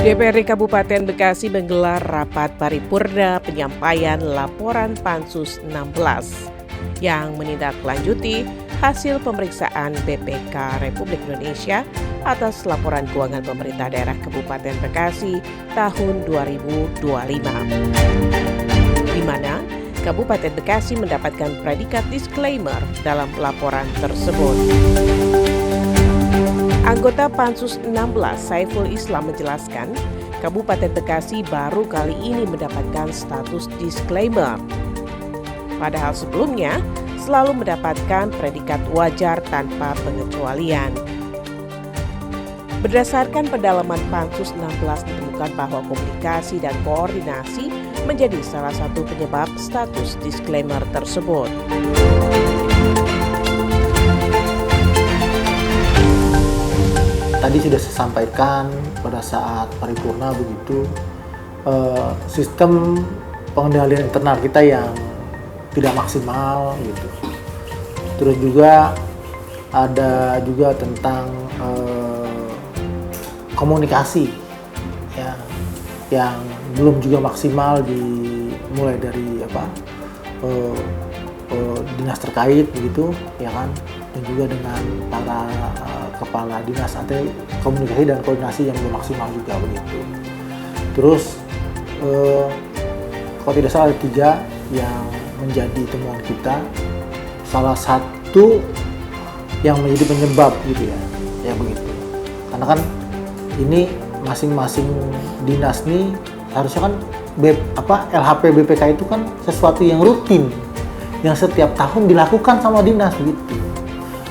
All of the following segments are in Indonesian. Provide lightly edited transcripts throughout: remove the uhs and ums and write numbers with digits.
DPRD Kabupaten Bekasi menggelar rapat paripurna penyampaian laporan Pansus 16 yang menindaklanjuti hasil pemeriksaan BPK Republik Indonesia atas laporan keuangan pemerintah daerah Kabupaten Bekasi tahun 2025, di mana Kabupaten Bekasi mendapatkan predikat disclaimer dalam laporan tersebut. Anggota Pansus 16 Saiful Islam menjelaskan, Kabupaten Bekasi baru kali ini mendapatkan status disclaimer. Padahal sebelumnya selalu mendapatkan predikat wajar tanpa pengecualian. Berdasarkan pendalaman Pansus 16 ditemukan bahwa komunikasi dan koordinasi menjadi salah satu penyebab status disclaimer tersebut. Tadi sudah saya sampaikan pada saat paripurna begitu, sistem pengendalian internal kita yang tidak maksimal gitu. Terus juga ada juga tentang komunikasi ya, yang belum juga maksimal mulai dari dinas terkait begitu ya kan, dan juga dengan para kepala dinas, atau komunikasi dan koordinasi yang belum maksimal juga begitu. Terus kalau tidak salah ada 3 yang menjadi temuan kita. Salah satu yang menjadi penyebab gitu ya begitu. Karena kan ini masing-masing dinas nih harusnya kan LHP BPK itu kan sesuatu yang rutin, yang setiap tahun dilakukan sama dinas gitu.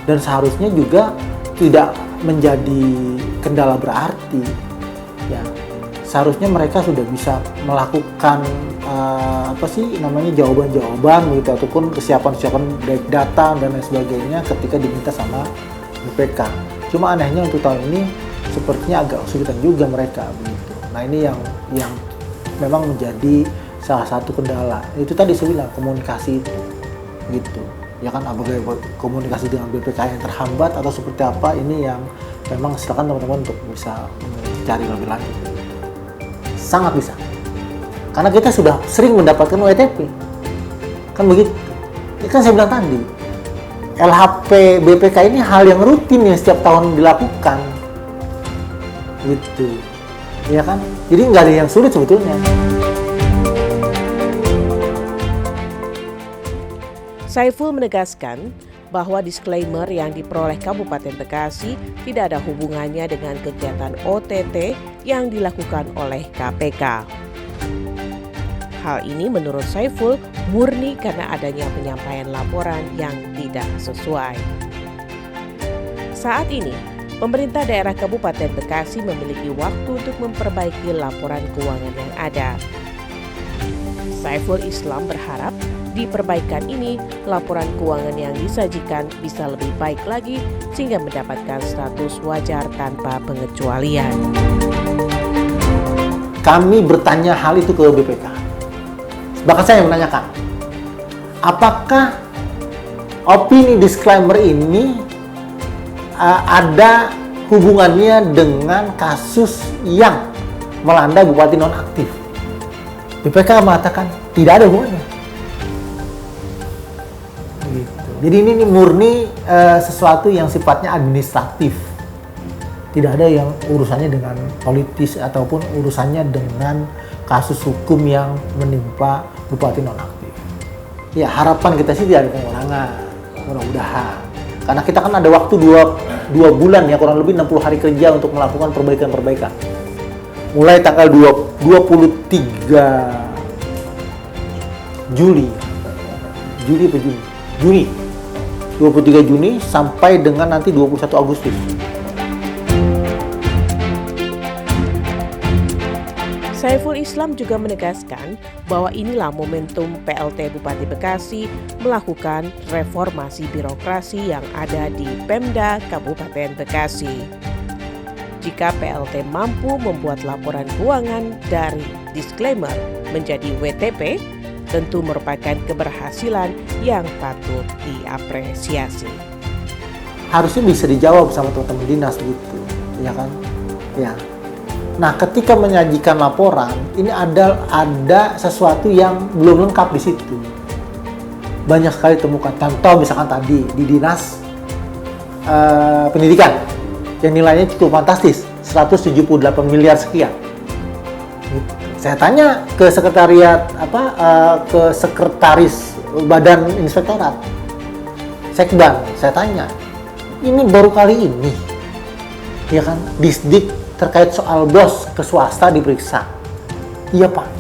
Dan seharusnya juga tidak menjadi kendala berarti ya. Seharusnya mereka sudah bisa melakukan jawaban-jawaban gitu, ataupun kesiapan data dan lain sebagainya ketika diminta sama BPK. Cuma anehnya untuk tahun ini sepertinya agak kesulitan juga mereka begitu. Nah ini yang memang menjadi salah satu kendala. Itu tadi saya bilang, komunikasi itu gitu ya kan, apakah komunikasi dengan BPK yang terhambat atau seperti apa, ini yang memang silakan teman-teman untuk bisa mencari lebih lanjut. Sangat bisa, karena kita sudah sering mendapatkan WTP kan begitu. Ini kan saya bilang tadi, LHP BPK ini hal yang rutin yang setiap tahun dilakukan gitu ya kan, jadi nggak ada yang sulit sebetulnya. Saiful menegaskan bahwa disclaimer yang diperoleh Kabupaten Bekasi tidak ada hubungannya dengan kegiatan OTT yang dilakukan oleh KPK. Hal ini menurut Saiful murni karena adanya penyampaian laporan yang tidak sesuai. Saat ini, pemerintah daerah Kabupaten Bekasi memiliki waktu untuk memperbaiki laporan keuangan yang ada. Saiful Islam berharap di perbaikan ini, laporan keuangan yang disajikan bisa lebih baik lagi sehingga mendapatkan status wajar tanpa pengecualian. Kami bertanya hal itu ke BPK. Bahkan saya menanyakan, apakah opini disclaimer ini ada hubungannya dengan kasus yang melanda bupati nonaktif? BPK mengatakan tidak ada hubungannya. Jadi ini murni sesuatu yang sifatnya administratif, tidak ada yang urusannya dengan politis ataupun urusannya dengan kasus hukum yang menimpa bupati nonaktif. Ya harapan kita sih tidak ada pengurangan, mudah-mudahan. Karena kita kan ada waktu 2 bulan ya, kurang lebih 60 hari kerja untuk melakukan perbaikan-perbaikan. Mulai tanggal 23 Juni 23 Juni sampai dengan nanti 21 Agustus. Saiful Islam juga menegaskan bahwa inilah momentum PLT Bupati Bekasi melakukan reformasi birokrasi yang ada di Pemda Kabupaten Bekasi. Jika PLT mampu membuat laporan keuangan dari disclaimer menjadi WTP, tentu merupakan keberhasilan yang patut diapresiasi. Harusnya bisa dijawab sama teman-teman dinas gitu, ya kan? Ya. Nah, ketika menyajikan laporan, ini ada sesuatu yang belum lengkap di situ. Banyak sekali temukan. Contoh misalkan tadi di dinas pendidikan yang nilainya cukup fantastis, 178 miliar sekian. Gitu. Saya tanya ke sekretariat ke sekretaris Badan Inspektorat, Sekban, saya tanya, ini baru kali ini, ya kan, Disdik terkait soal BLOS ke swasta diperiksa. Iya Pak.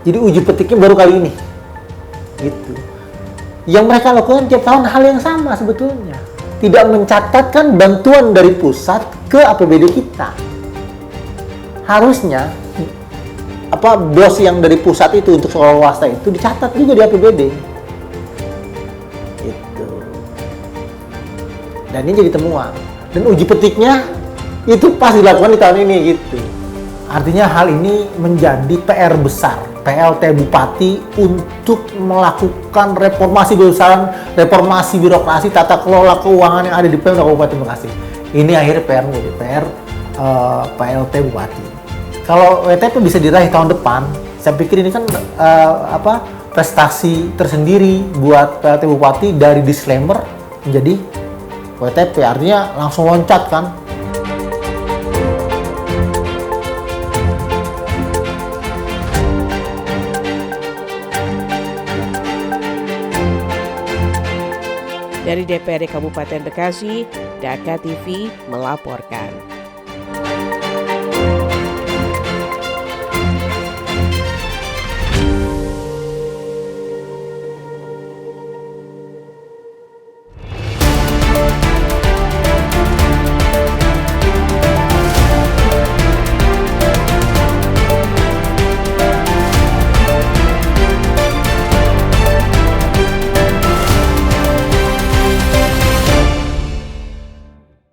Jadi uji petiknya baru kali ini. Gitu. Yang mereka lakukan tiap tahun hal yang sama sebetulnya. Tidak mencatatkan bantuan dari pusat ke APBD kita. Harusnya BLOS yang dari pusat itu untuk sekolah swasta itu dicatat juga di APBD. Gitu. Dan ini jadi temuan. Dan uji petiknya itu pas dilakukan di tahun ini gitu. Artinya hal ini menjadi PR besar PLT Bupati untuk melakukan reformasi besaran, reformasi birokrasi, tata kelola keuangan yang ada di Pemda Kabupaten Bekasi. Ini akhirnya PR menjadi PR PLT Bupati. Kalau WTP bisa diraih tahun depan, saya pikir ini kan prestasi tersendiri buat PLT Bupati dari disclaimer menjadi WTP, artinya langsung loncat kan. Dari DPRD Kabupaten Bekasi, Daka TV melaporkan.